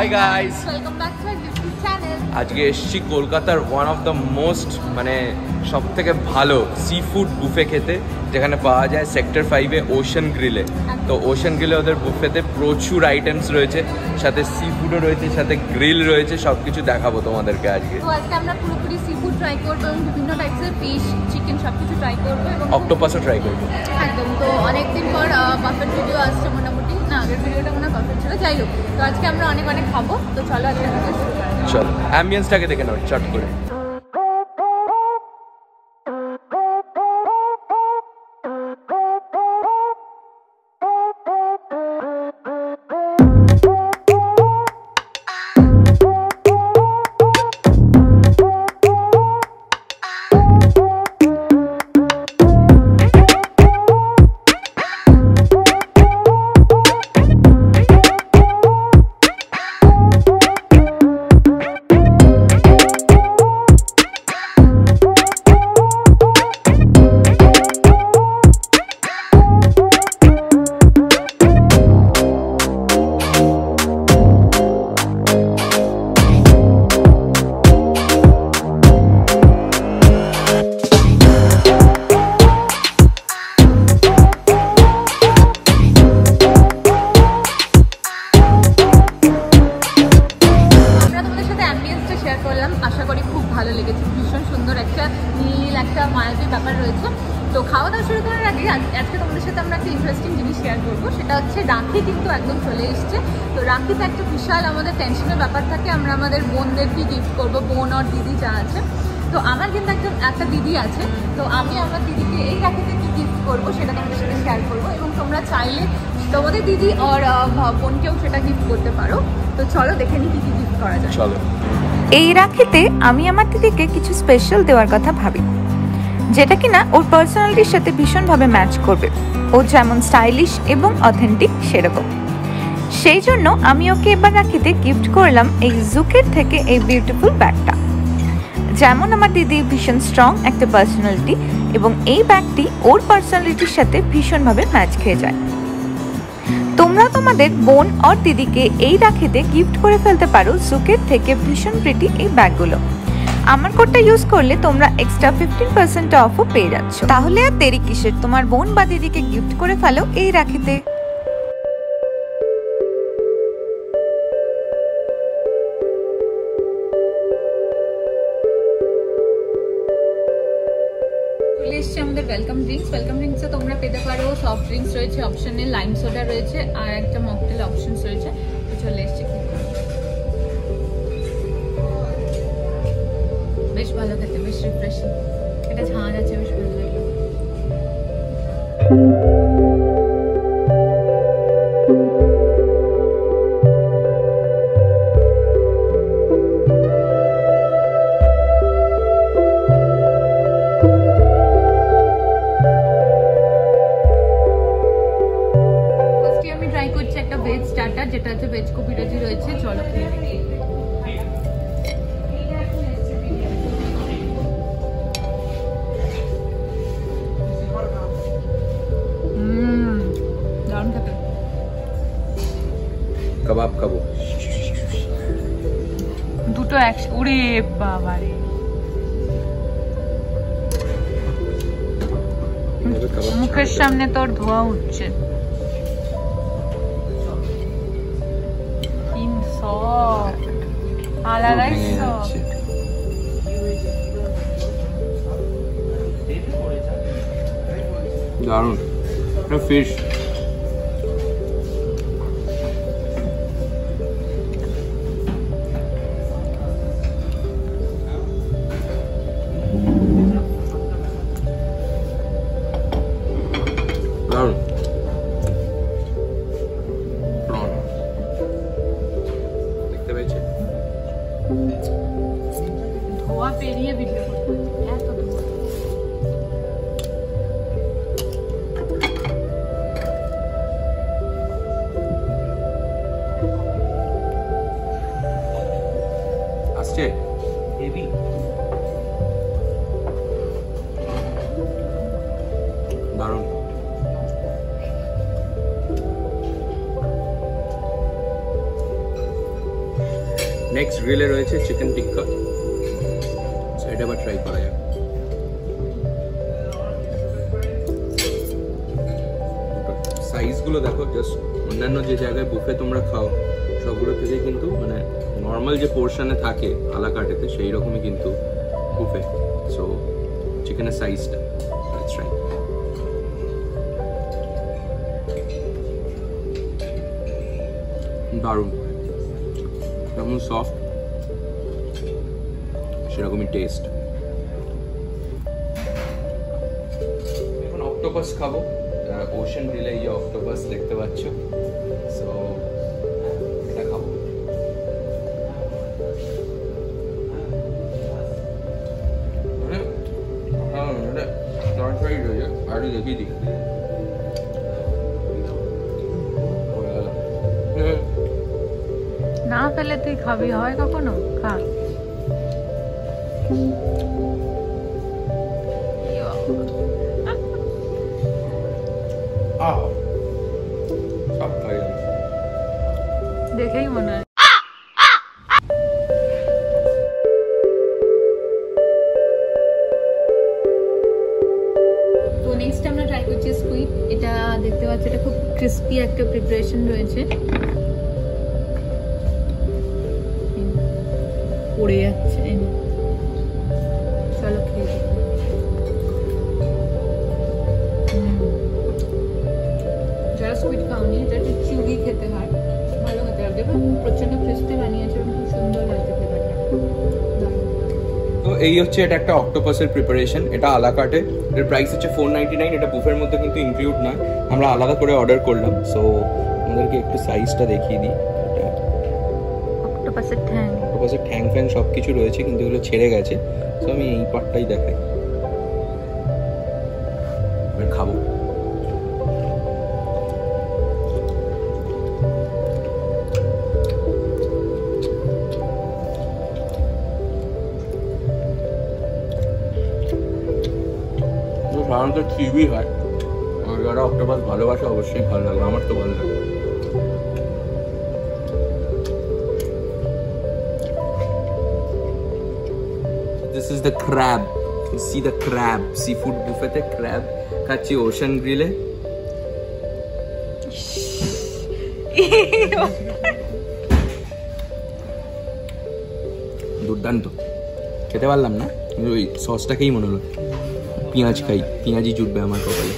Hi guys, welcome back to our YouTube channel. আজকে এসেছি কলকাতার ওয়ান অফ দ্য মোস্ট সব থেকে ভালো সি ফুড বুফে খেতে, যেখানে পাওয়া যায় সেক্টর 5-এ ওশান গ্রিলে। তো ওশান গ্রিলে ওদের বুফেতে প্রচুর আইটেমস রয়েছে, সাথে সি ফুডও রয়েছে, সাথে গ্রিল রয়েছে, সব কিছু দেখাবো তোমাদেরকে আজকে। তো আজকে আমরা পুরোপুরি সি ফুড ট্রাই করবো এবং বিভিন্ন টাইপসের ফিশ, চিকেন সব কিছু ট্রাই করবো এবং অক্টোপাসও ট্রাই করবো একদম। তো অনেকদিন পর বাফেট ভিডিও আসছে, মোটামুটি না আগের ভিডিওটা মনে হয় বাফেট ছিল, যাই হোক। তো আজকে আমরা অনেক খাবো। তো চলো আজকে ভিডিও শুরু করা যাক। চলো অ্যাম্বিয়েন্সটাকে দেখে নাও চট করে। আশা করি খুব ভালো লেগেছে, ভীষণ সুন্দর একটা নীল একটা মায়াবী ব্যাপার রয়েছে। তো খাওয়া দাওয়া শুরু করার আগে আজকে তোমাদের সাথে আমরা একটা ইন্টারেস্টিং জিনিস শেয়ার করবো, সেটা হচ্ছে রাখি কিন্তু একদম চলে এসছে। তো রাখিতে একটা বিশাল আমাদের টেনশনের ব্যাপার থাকে, আমরা আমাদের বোনদেরকে গিফট করবো, বোন আর দিদি যা আছে। তো আমার কিন্তু একটা দিদি আছে, তো আমি আমার দিদিকে এই রাখিতে কি গিফট করবো সেটা তোমাদের সাথে শেয়ার করবো, এবং তোমরা চাইলে তোমাদের দিদি আর বোনকেও সেটা গিফট করতে পারো। তো চলো দেখে নিই কি কি গিফট করা যায়। চলো। এই রাখিতে আমি আমার দিদিকে কিছু স্পেশাল দেওয়ার কথা ভাবি, যেটা কিনা ওর পার্সোনালিটির সাথে ভীষণভাবে ম্যাচ করবে। ও যেমন স্টাইলিশ এবং অথেন্টিক সেরকম। সেই জন্য আমি ওকে এবার রাখিতে গিফট করলাম এই জুকের থেকে এই বিউটিফুল ব্যাগটা। যেমন আমার দিদি ভীষণ স্ট্রং একটা পার্সোনালিটি, এবং এই ব্যাগটি ওর পার্সোনালিটির সাথে ভীষণভাবে ম্যাচ খেয়ে যায়। তোমরা তোমাদের বোন আর দিদিকে এই রাখিতে গিফট করে ফেলতে পারো জুকের থেকে ভীষণ প্রিটি এই ব্যাগগুলো। আমার কোডটা ইউজ করলে তোমরা এক্সট্রা 15% অফও পেয়ে যাচ্ছ। তাহলে আর দেরি কিসের, তোমার বোন বা দিদিকে গিফট করে ফেলো এই রাখিতে। চলে এসছে আমাদের ওয়েলকাম ড্রিঙ্কসে তোমরা পেতে পারো সফট ড্রিঙ্কস রয়েছে অপশনে, লাইম সোডা রয়েছে, আর একটা মকটেল অপশনস রয়েছে। তো চলে এসছে, বেশ ভালো খেতে, বেশ রিফ্রেশিং, এটা ঝাঁঝ আছে, বেশ ভালো লাগলো। যেটা হচ্ছে ভেজ কবিরাজি রয়েছে, চলো খেয়ে দেখি। দারুণ খেতে। কাবাব খাবো দুটো উড়ে বাবারে, মুখের সামনে তোর ধোয়া উঠছে। আলাদাই দারুণ ফিশ। দারুণ দেখতে পেয়েছে, ধোয়া পেরিয়ে ভিডিও করতে এত ধোয়া। আসছে হেভি। দারুণ। নেক্সট গ্রিলে রয়েছে চিকেন টিক্কা, এটা আবার ট্রাই করা যাক। সাইজগুলো দেখো, জাস্ট অন্যান্য যে জায়গায় বুফে তোমরা খাও সবগুলো থেকে কিন্তু মানে নর্মাল যে পোর্শনে থাকে আলা কাটেতে সেই রকমই কিন্তু বুফে। সো চিকেনের সাইজটা লেটস ট্রাই। দারুণ, যেমন সফট সেরকমই টেস্ট। এখন অক্টোপাস খাবো, ওশান গ্রিলে এই অক্টোপাস দেখতে পাচ্ছ, সো এটা খাবো। আরে দেখি দিই না ফেলে তুই খাবি হয় কখনো? খা। দেখেই মনে হয়। তো নেক্সট আমরা ট্রাই করছি স্কুইড। এটা দেখতে পাচ্ছি এটা খুব ক্রিস্পি একটা প্রিপারেশন রয়েছে, পড়ে যাচ্ছে। চলো খেয়ে দেখি। যারা স্কুইড খাওনি এটা একটু চিউই খেতে হয়, ভালো খেতে হবে। প্রচন্ড ক্রিস্পি বানিয়েছে, খুব সুন্দর লাগছে ফ্লেভারটা। তো এই হচ্ছে এটা একটা অক্টোপাসের প্রিপারেশন, এটা আলা কাটে, এর প্রাইস হচ্ছে 499। এটা বুফের মধ্যে কিন্তু ইনক্লুড নয়, আমরা আলাদা করে অর্ডার করলাম। সো আমাদেরকে একটু সাইজটা দেখিয়ে দিই। অক্টোপাসের ঠ্যাং, অক্টোপাসের ঠ্যাং ফ্যাং সব কিছু রয়েছে, কিন্তু এগুলো ছেড়ে গেছে। তো আমি এই পার্টটাই দেখাই, এবার খাবো। সাধারণত চিবি হয়, যারা অক্টোপাস ভালোবাসে অবশ্যই ভালো লাগবে, আমার তো ভালো লাগে। This is the crab. You see the crab. Seafood buffet te crab খাচ্ছি ওশান গ্রিলে। দুর্দান্ত, খেতে পারলাম না, কিন্তু ওই সসটাকেই মনে হলো পেঁয়াজ খাই, পেঁয়াজই জুটবে আমার কপালে।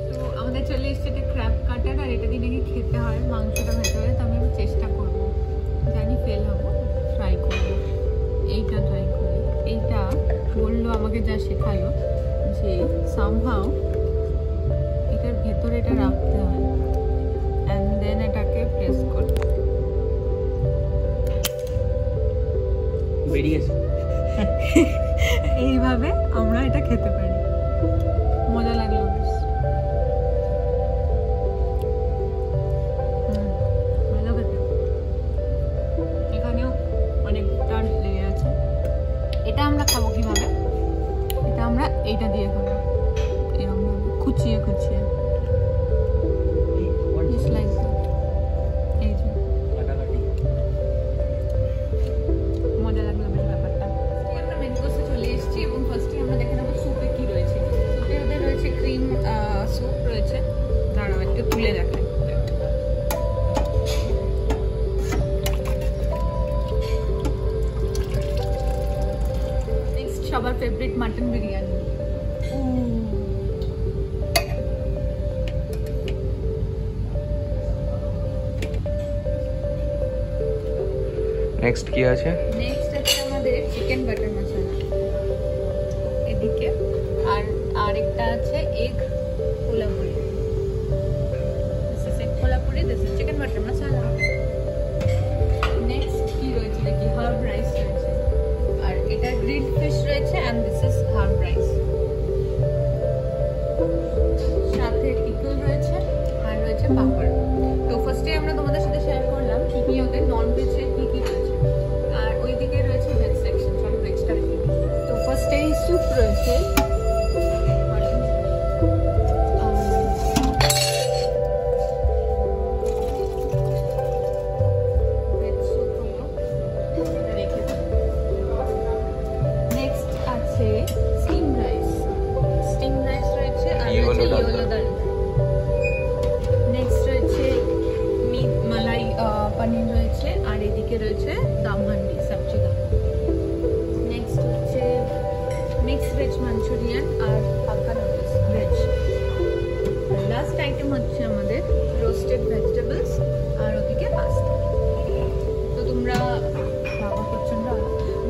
তো আমাদের চলে এসছে এটা ক্র্যাব কাটার, আর এটা দিয়ে নাকি খেতে হয়, মাংসটা ভেতরে। তো আমি চেষ্টা করবো, জানি ফেল হবো, ট্রাই করবো। এইটা ট্রাই করি। এইটা বললো আমাকে যা শেখালো যে সামহাও এটার ভেতরে এটা রাখতে হয়, অ্যান্ড দেন এটাকে প্রেস করতে। বেরিয়েছে এইভাবে আমরা এটা খেতে পারি। মজা লাগলো বেশ, ভালো খেতে। এখানেও অনেকটা লেগে আছে। এটা আমরা খাবো কিভাবে? এটা আমরা এইটা দিয়ে খাবো, এরকম খুচিয়ে খুচিয়ে। মজা লাগলো বেশ ব্যাপারটা। আমরা মেন কোর্সে চলে এসেছি এবং ফার্স্টে আমরা দেখে নেবো স্যুপে কি রয়েছে। স্যুপে ওদের রয়েছে ক্রিম স্যুপ রয়েছে, দাঁড়াও একটু তুলে দেখাই। নেক্সট সবার ফেভারিট মাটন বিরিয়ানি। নেক্সট কি আছে? নেক্সট আছে আমাদের চিকেন বাটার মশলা এদিকে, আর আরেকটা আছে egg Kolhapuri. This is egg Kolhapuri, this is chicken butter masala. Next কি রয়েছে দেখি, হার্ব রাইস রয়েছে, আর এটা গ্রিলড ফিশ রয়েছে, and this is herb rice. সাথে পিকল রয়েছে, আর রয়েছে পাপড়। তো ফার্স্টে আমরা তোমাদের সাথে শেয়ার করলাম কি কি ওদের নন ভেজে কি কি রয়েছে, আর ওইদিকে রয়েছে ভেজ সেকশন। চলো ভেজটা দেখি। তো ফার্স্টে এই স্যুপ রয়েছে, রয়েছে স্টিম রাইস রয়েছে, আর রয়েছে ইয়েলো ডাল। নেক্সট রয়েছে মালাই পনির রয়েছে, আর এদিকে রয়েছে দাম হান্ডি সবজি দাম। নেক্সট হচ্ছে মিক্সড ভেজ মাঞ্চুরিয়ান আর হাক্কা নুডলস ভেজ। লাস্ট আইটেম হচ্ছে আমাদের রোস্টেড ভেজিটেবলস, আর ওদিকে পাস্তা। তো তোমরা প্রচন্ড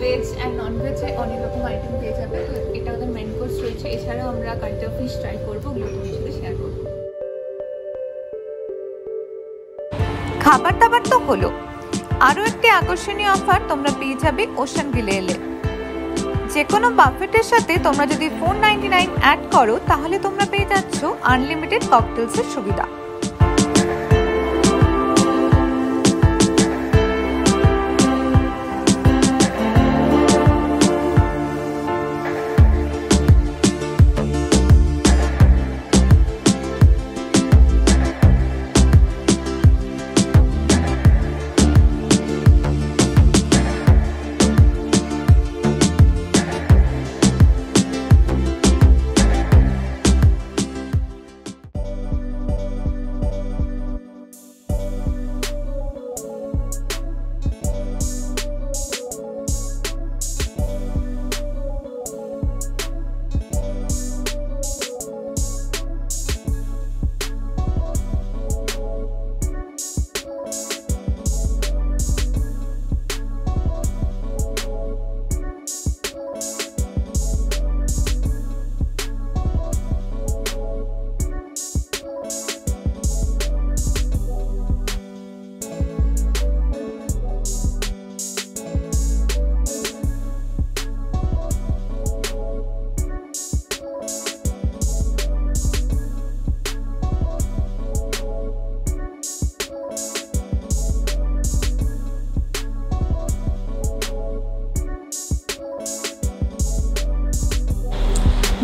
ভেজ অ্যান্ড নন ভেজে অনেক রকম আইটেম পেয়ে যাবে। তো এটা আমাদের মেন কোর্স রয়েছে। এছাড়াও আমরা কারিটা ফিশ ট্রাই করবো, ওগুলো তোমার সাথে শেয়ার করবো। খাবার দাবার তো হলো, আরও একটি আকর্ষণীয় অফার তোমরা পেয়ে যাবে ওশান গ্রিলে এলে। যে কোনো বাফেটের সাথে তোমরা যদি 499 অ্যাড করো তাহলে তোমরা পেয়ে যাচ্ছ আনলিমিটেড ককটেলসের সুবিধা।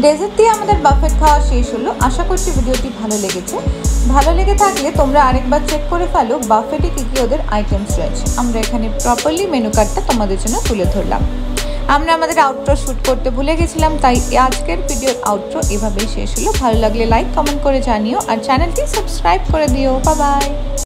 ডেজার্ট দিয়ে আমাদের বাফেট খাওয়া শেষ হলো। আশা করছি ভিডিওটি ভালো লেগেছে। ভালো লেগে থাকলে তোমরা আরেকবার চেক করে ফেলো বাফেটে কী কী ওদের আইটেমস রয়েছে। আমরা এখানে প্রপারলি মেনু কার্ডটা তোমাদের জন্য তুলে ধরলাম। আমরা আমাদের আউটরো শ্যুট করতে ভুলে গেছিলাম, তাই আজকের ভিডিওর আউটরো এভাবেই শেষ হলো। ভালো লাগলে লাইক কমেন্ট করে জানিও, আর চ্যানেলটি সাবস্ক্রাইব করে দিও। Bye bye.